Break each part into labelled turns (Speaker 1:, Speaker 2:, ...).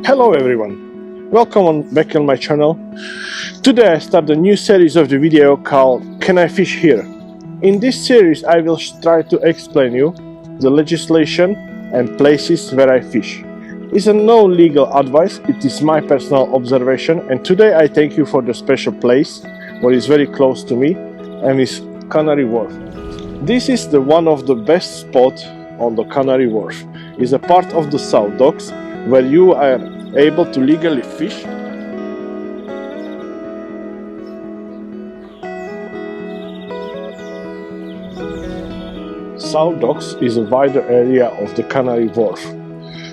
Speaker 1: Hello everyone, welcome back on my channel. Today I start a new series of the video called Can I Fish Here? In this series I will try to explain you the legislation and places where I fish. It's no legal advice, it is my personal observation, and today I thank you for the special place what is very close to me, and is Canary Wharf. This is one of the best spots on the Canary Wharf. It's a part of the South Docks where you are able to legally fish. South Docks is a wider area of the Canary Wharf.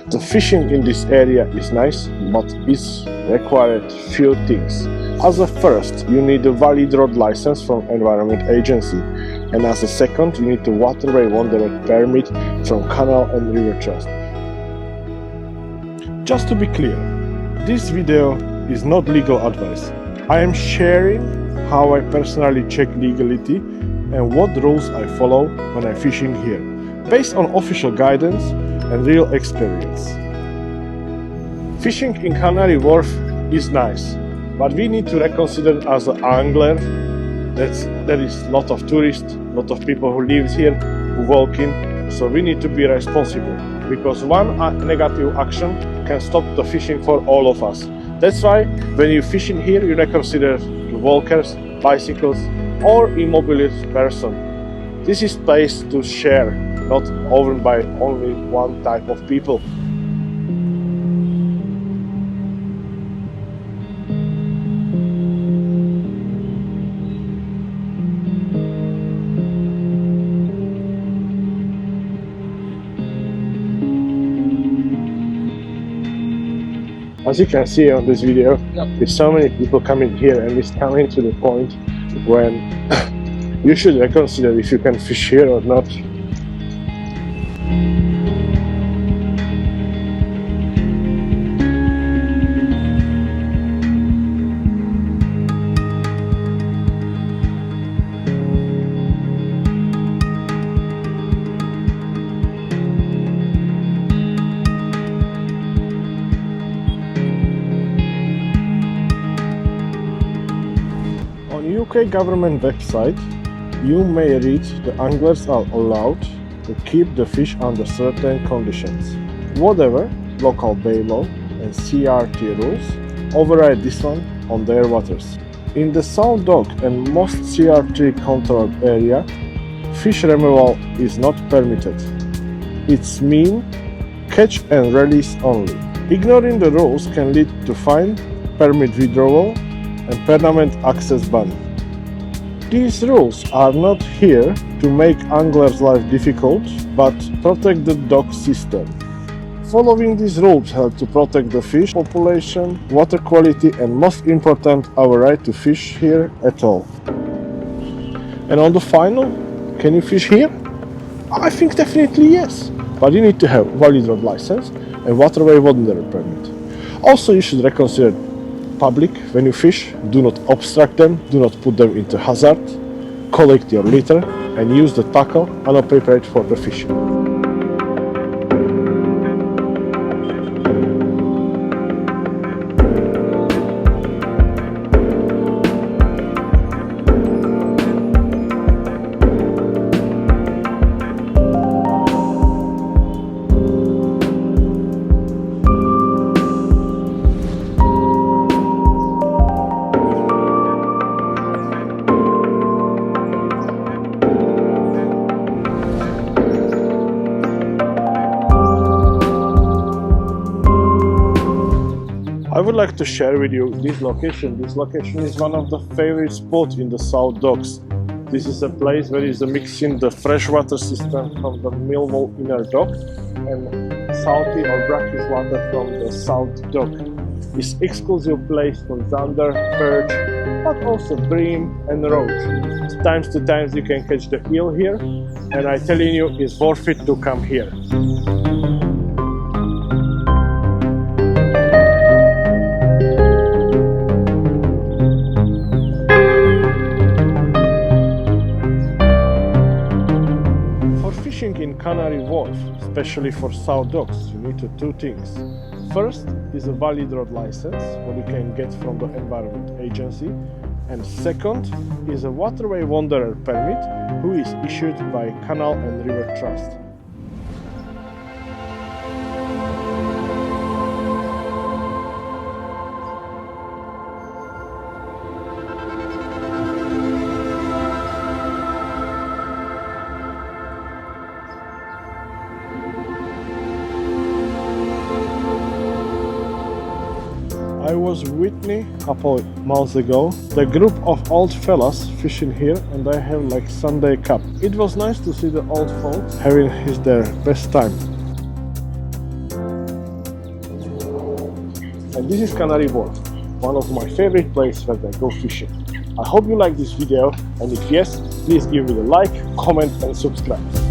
Speaker 1: The fishing in this area is nice, but it's required few things. As a first, you need a valid road license from Environment Agency, and as a second, you need a waterway wanderer permit from Canal and River Trust. Just to be clear, this video is not legal advice. I am sharing how I personally check legality and what rules I follow when I'm fishing here, based on official guidance and real experience. Fishing in Canary Wharf is nice, but we need to reconsider as an angler that there is a lot of tourists, a lot of people who live here, who walk in, so we need to be responsible, because one negative action can stop the fishing for all of us. That's why when you fish in here, you reconsider the walkers, bicycles, or immobilized person. This is place to share, not owned by only one type of people. As you can see on this video, there's so many people coming here, and it's coming to the point when you should reconsider if you can fish here or not. On UK government website, you may read the anglers are allowed to keep the fish under certain conditions. However, local bay law and CRT rules override this one on their waters. In the South Dock and most CRT controlled area, fish removal is not permitted. It's mean catch and release only. Ignoring the rules can lead to fine, permit withdrawal, and permanent access ban. These rules are not here to make anglers' life difficult, but protect the dock system. Following these rules help to protect the fish population, water quality, and most important, our right to fish here at all. And on the final, can you fish here? I think definitely yes, but you need to have valid road license and waterway wanderer permit. Also, you should reconsider public when you fish. Do not obstruct them, do not put them into hazard, collect your litter, and use the tackle unappropriate for the fishing. I would like to share with you this location. This location is one of the favorite spots in the South Docks. This is a place where is mixing the freshwater system from the Millwall inner dock and salty or brackish water from the South Dock. It's exclusive place for zander, perch, but also bream and roach. Times to times you can catch the eel here, and I'm telling you, it's worth it to come here. Canary Wharf, especially for South Docks, you need to do two things. First is a valid road license, what you can get from the Environment Agency, and second is a Waterway Wanderer permit, who is issued by Canal and River Trust. I was with Whitney a couple months ago. The group of old fellas fishing here, and they have like Sunday cup. It was nice to see the old folks having their best time. And this is Canary Wharf, one of my favorite places where they go fishing. I hope you like this video, and if yes, please give it a like, comment and subscribe.